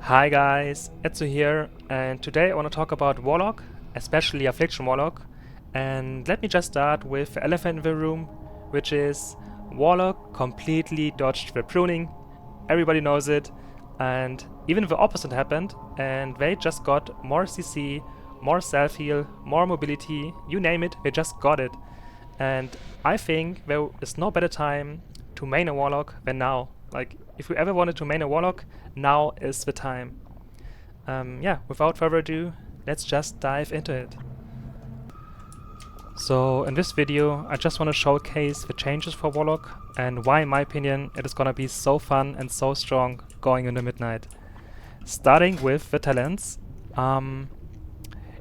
Hi guys, Etsu here, and today I want to talk about Warlock, especially Affliction Warlock. And let me just start with the elephant in the room, which is Warlock completely dodged the pruning. Everybody knows it, and even the opposite happened, and they just got more CC, more self-heal, more mobility, you name it, they just got it. And I think there is no better time to main a Warlock than now. Like, if you ever wanted to main a Warlock, now is the time. Yeah, without further ado, let's just dive into it. So in this video, I just want to showcase the changes for Warlock and why, in my opinion, it is gonna be so fun and so strong going into midnight. Starting with the talents,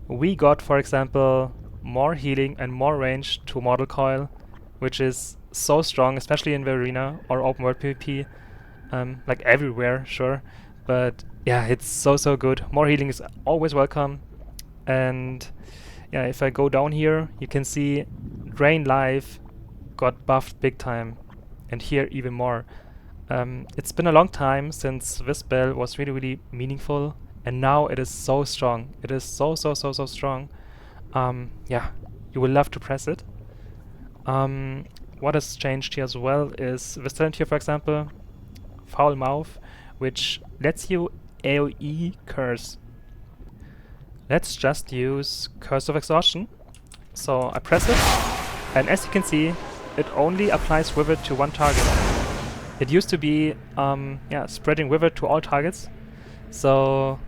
we got, for example, more healing and more range to Mortal Coil, which is so strong, especially in the arena or open world PvP. Like everywhere, sure, but yeah, it's so good. More healing is always welcome. And yeah, if I go down here, you can see Drain Life got buffed big time, and here even more. It's been a long time since this spell was really meaningful, and now it is so strong. It is so strong. Yeah, you will love to press it. What has changed here as well is this talent here, for example, Foul Mouth, which lets you AoE curse. Let's just use Curse of Exhaustion. So I press it, and as you can see, it only applies Wither to one target. It used to be yeah, spreading Wither to all targets. So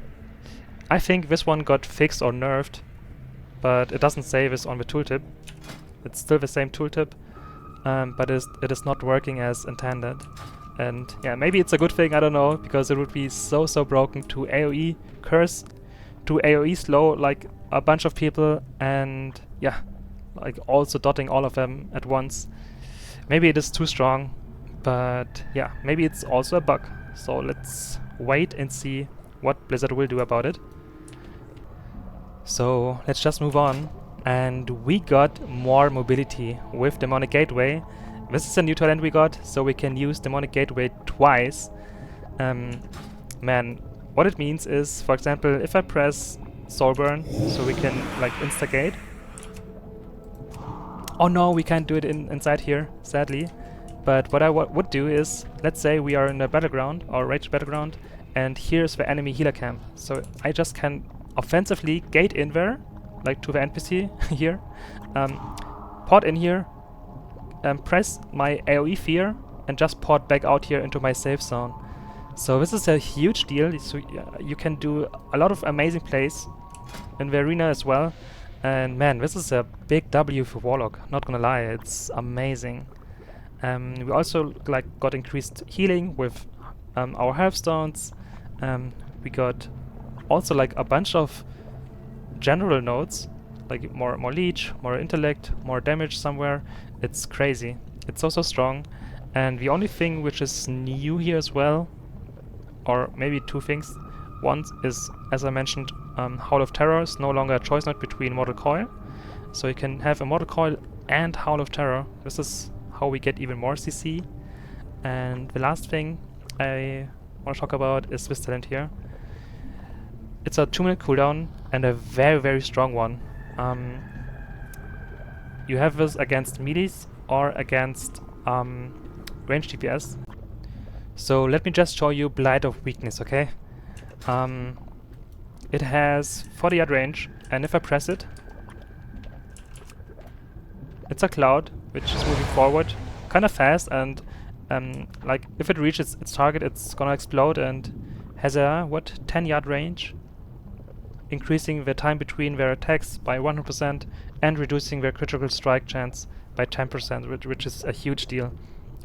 I think this one got fixed or nerfed, but it doesn't say this on the tooltip. It's still the same tooltip, but it is not working as intended. And yeah, maybe it's a good thing, I don't know, because it would be so broken to AoE curse, to AoE slow like a bunch of people, and yeah, like also dotting all of them at once. Maybe it is too strong, but yeah, maybe it's also a bug. So let's wait and see what Blizzard will do about it. So let's just move on. And we got more mobility with Demonic Gateway. This is a new talent we got, so we can use Demonic Gateway twice. Man, what it means is, for example, if I press Soulburn, so we can like instigate. Oh no, we can't do it inside here, sadly. But what I would do is, let's say we are in a battleground, or raged battleground, and here's the enemy healer camp. So I just can offensively gate in there, like to the NPC here, port in here, press my AoE fear, and just port back out here into my safe zone. So this is a huge deal. So you can do a lot of amazing plays in the arena as well. And man, this is a big W for Warlock, not gonna lie, it's amazing. We also like got increased healing with our healthstones. We got also like a bunch of general nodes, like more leech, more intellect, more damage somewhere. It's crazy. It's so strong. And the only thing which is new here as well, or maybe two things. One is, as I mentioned, Howl of Terror is no longer a choice node between Mortal Coil. So you can have a Mortal Coil and Howl of Terror. This is how we get even more CC. And the last thing I want to talk about is this talent here. It's a 2-minute cooldown and a very strong one. You have this against melees or against range DPS. So let me just show you Blight of Weakness, okay? It has 40 yard range, and if I press it, it's a cloud which is moving forward kind of fast, and like if it reaches its target, it's gonna explode and has a 10 yard range, increasing the time between their attacks by 100% and reducing their critical strike chance by 10%, which is a huge deal.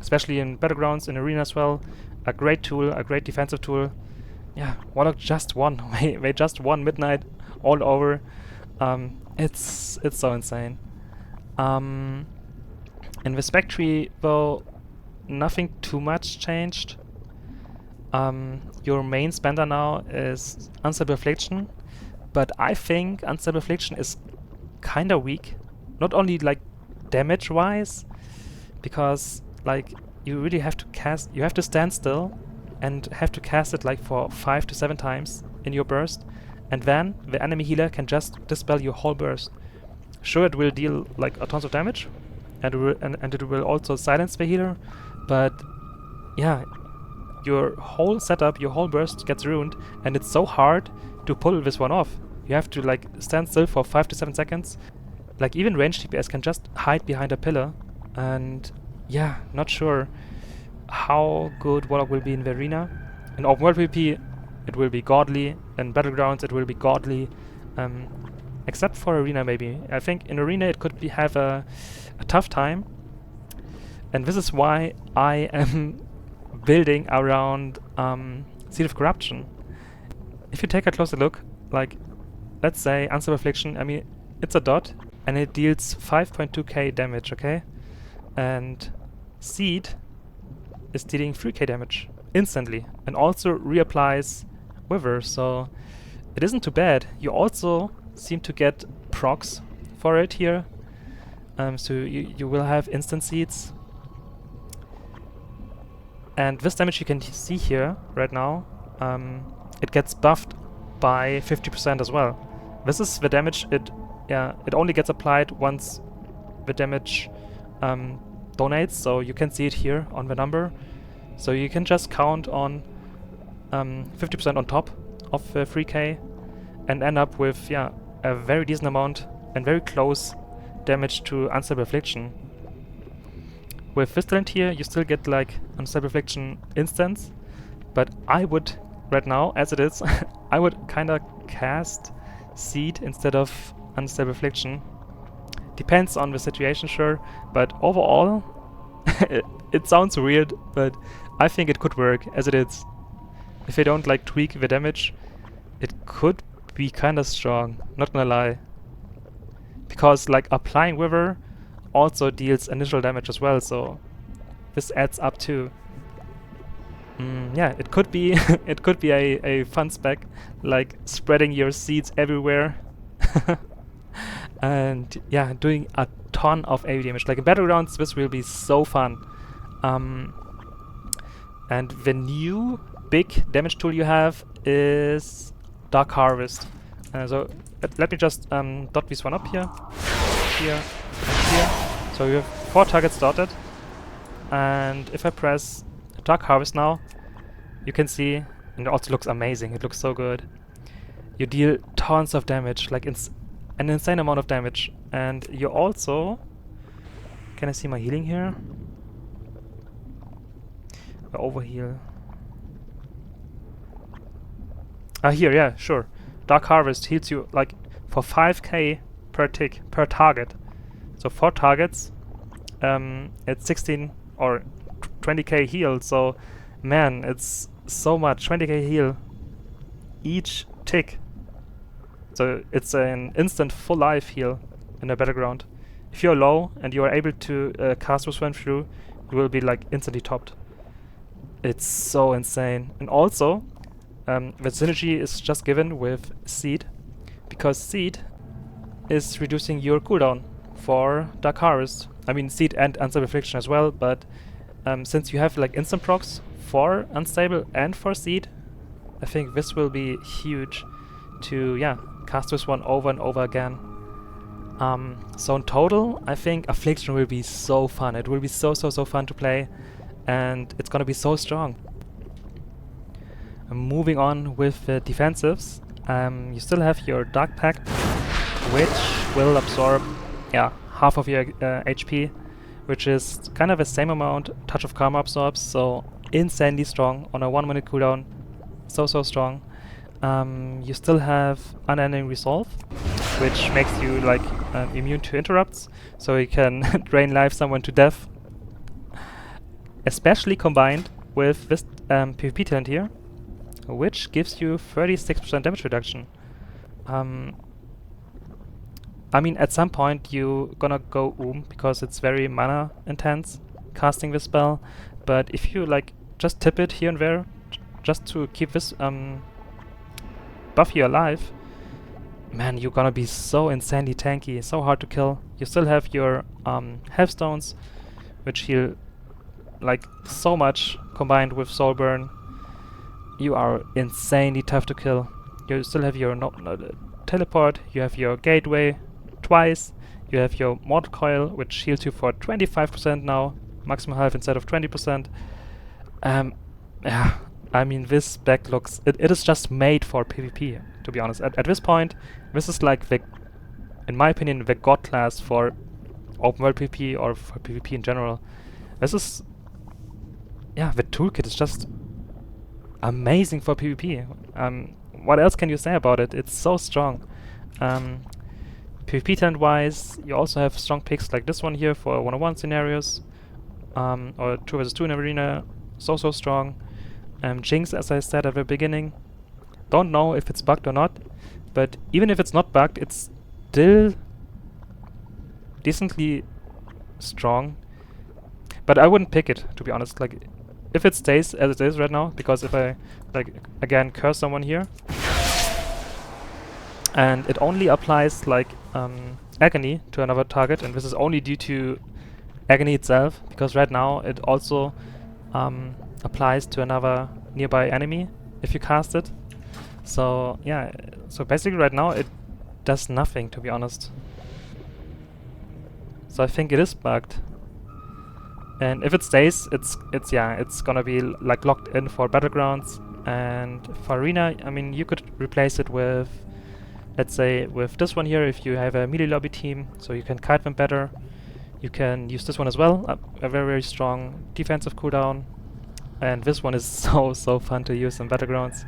Especially in battlegrounds, in arena as well. A great tool, a great defensive tool. Yeah, Warlock just won. They just won midnight all over. It's so insane. In the spec tree, though, nothing too much changed. Your main spender now is Unstable Affliction, but I think Unstable Affliction is kinda weak. Not only like damage-wise, because like you really have to cast, you have to stand still and have to cast it like for 5 to 7 times in your burst, and then the enemy healer can just dispel your whole burst. Sure, it will deal like a tons of damage, and it will also silence the healer, but yeah, your whole setup, your whole burst gets ruined, and it's so hard to pull this one off. You have to like stand still for 5 to 7 seconds. Like even ranged DPS can just hide behind a pillar, and yeah, not sure how good Warlock will be in the arena. In open world PvP, it will be godly. In Battlegrounds, it will be godly. Except for arena, maybe. I think in arena it could have a tough time, and this is why I am building around Seed of Corruption. If you take a closer look, like let's say Unstable Affliction, I mean it's a dot and it deals 5.2k damage, okay? And Seed is dealing 3k damage instantly and also reapplies Wither, so it isn't too bad. You also seem to get procs for it here, so you will have instant seeds. And this damage you can see here right now, it gets buffed by 50% as well. This is the damage it only gets applied once the damage donates, so you can see it here on the number. So you can just count on 50% on top of 3k and end up with a very decent amount and very close damage to Unstable Affliction. With this talent here, you still get like Unstable Affliction instance, but I would, right now, as it is, I would kinda cast Seed instead of Unstable Affliction. Depends on the situation, sure, but overall, it sounds weird, but I think it could work as it is. If they don't like tweak the damage, it could be kinda strong, not gonna lie. Because like applying Wither also deals initial damage as well, so this adds up too. Yeah, it could be it could be a fun spec, like spreading your seeds everywhere. And yeah, doing a ton of AoE damage. Like in Battlegrounds, this will be so fun. And the new big damage tool you have is Dark Harvest. So let me just dot this one up here, here, and here. So you have 4 targets dotted, and if I press Dark Harvest now, you can see, and it also looks amazing. It looks so good. You deal tons of damage, like an insane amount of damage, and you also, can I see my healing here? Overheal. Here, yeah, sure. Dark Harvest heals you like for 5k per tick, per target. So 4 targets, it's 16 or 20k heal, so man, it's so much, 20k heal each tick. So it's an instant full life heal in a Battleground. If you're low and you are able to cast this one through, you will be like instantly topped. It's so insane. And also, the synergy is just given with Seed, because Seed is reducing your cooldown for Dark Harvest. I mean Seed and Unstable Affliction as well, but since you have like instant procs for Unstable and for Seed, I think this will be huge to cast this one over and over again. So in total, I think Affliction will be so fun. It will be so fun to play, and it's gonna be so strong. Moving on with the defensives, you still have your Dark Pact, which will absorb half of your HP, which is kind of the same amount Touch of Karma absorbs, so insanely strong on a 1-minute cooldown, so strong. You still have Unending Resolve, which makes you like immune to interrupts, so you can drain life someone to death, especially combined with this PvP talent here, which gives you 36% damage reduction. I mean, at some point you're gonna go because it's very mana intense casting this spell, but if you like just tip it here and there just to keep this Buffy alive, man, you're gonna be so insanely tanky, so hard to kill. You still have your health stones, which heal like so much combined with soul burn. you are insanely tough to kill. You still have your teleport, you have your gateway twice, you have your mortal coil, which heals you for 25% now, maximum health instead of 20%. Yeah, I mean, this spec looks... It is just made for PvP, to be honest. At this point, this is like the, in my opinion, the god class for open world PvP or for PvP in general. This is... Yeah, the toolkit is just amazing for PvP. What else can you say about it? It's so strong. PvP talent wise, you also have strong picks like this one here for 1-on-1 scenarios, or 2 vs 2 in arena, so strong. Jinx, as I said at the beginning, don't know if it's bugged or not, but even if it's not bugged, it's still decently strong. But I wouldn't pick it, to be honest. Like, if it stays as it is right now, because if I, like, again curse someone here, and it only applies like agony to another target, and this is only due to agony itself, because right now it also applies to another nearby enemy if you cast it. So yeah, so basically right now it does nothing, to be honest. So I think it is bugged. And if it stays, it's gonna be like locked in for battlegrounds. And for arena, I mean, you could replace it with, let's say, with this one here if you have a melee lobby team, so you can kite them better. You can use this one as well, a very strong defensive cooldown. And this one is so fun to use in battlegrounds.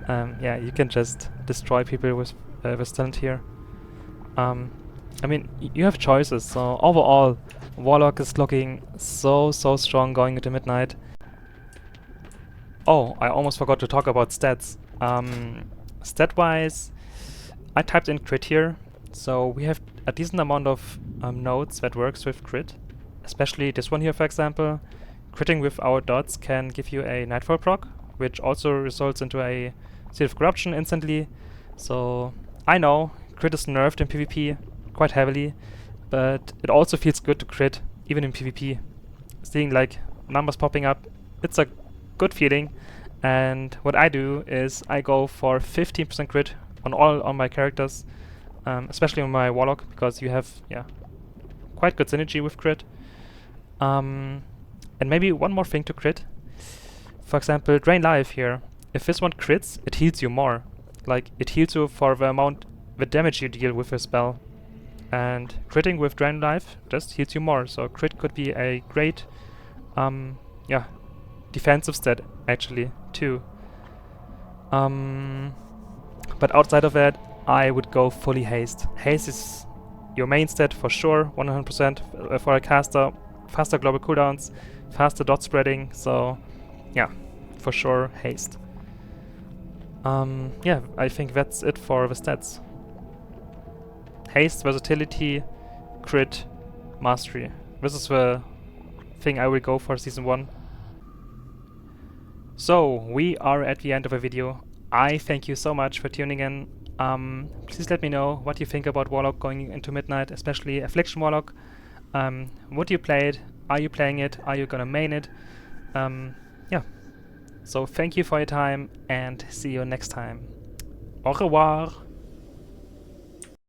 Yeah, you can just destroy people with talent here. I mean, you have choices, so overall, Warlock is looking so strong going into midnight. Oh, I almost forgot to talk about stats. Stat-wise, I typed in crit here, so we have a decent amount of nodes that works with crit. Especially this one here, for example. Critting with our dots can give you a Nightfall proc, which also results into a Seal of Corruption instantly. So, I know, crit is nerfed in PvP quite heavily, but it also feels good to crit, even in PvP. Seeing like numbers popping up, it's a good feeling. And what I do is I go for 15% crit on all my characters, especially on my Warlock, because you have quite good synergy with crit. And maybe one more thing to crit. For example, Drain Life here. If this one crits, it heals you more. Like, it heals you for the damage you deal with a spell. And critting with Drain Life just heals you more, so crit could be a great defensive stat actually too. But outside of that, I would go fully haste. Haste is your main stat for sure, 100% for a caster. Faster global cooldowns, faster dot spreading, so yeah, for sure haste. Yeah, I think that's it for the stats. Haste, versatility, crit, mastery. This is the thing I will go for Season 1. So, we are at the end of the video. I thank you so much for tuning in. Please let me know what you think about Warlock going into midnight, especially Affliction Warlock. Would you play it? Are you playing it? Are you gonna main it? Yeah. So thank you for your time and see you next time. Au revoir!